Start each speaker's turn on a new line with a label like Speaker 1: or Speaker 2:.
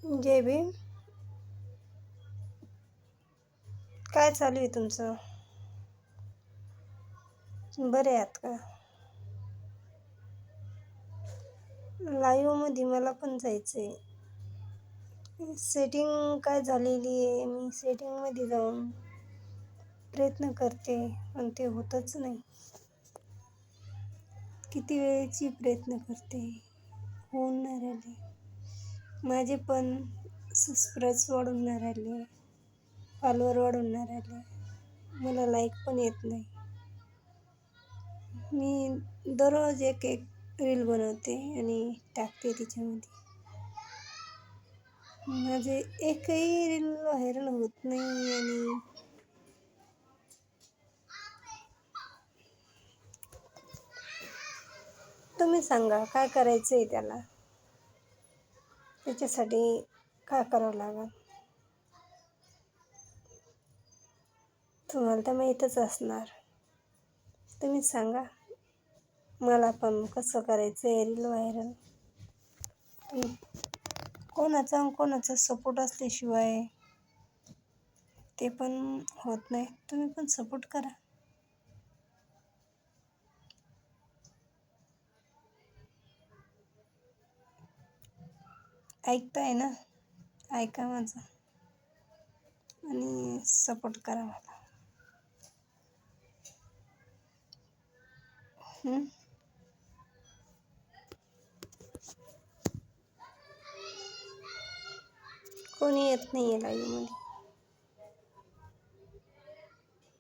Speaker 1: जय भीम. काय चालू आहे तुमचं? बरे आहात का? लाईव्हमध्ये मला पण जायचं आहे. सेटिंग काय झालेली आहे, मी सेटिंगमध्ये जाऊन प्रयत्न करते पण ते होतच नाही. किती वेळेची प्रयत्न करते, होऊन नाही राहिले. माझे पण सबस्क्राईब्स वाढून नाही राहिले, फॉलोअर वाढून नाही राहिले, मला लाईक पण येत नाही. मी दररोज एक एक रील बनवते आणि टाकते तिच्यामध्ये. माझे एकही रील व्हायरल होत नाही आणि तुम्ही सांगा काय करायचं आहे त्याला, त्याच्यासाठी काय करावं लागेल? तुम्हाला तर माहीतच असणार, तुम्हीच सांगा मला पण कसं करायचं आहे रील व्हायरल. कोणाचा सपोर्ट असल्याशिवाय ते पण होत नाही. तुम्ही पण सपोर्ट करा. ऐकताय ना? ऐका माझं आणि सपोर्ट करा मला. कोणी येत नाही आहे लाईव्हमध्ये.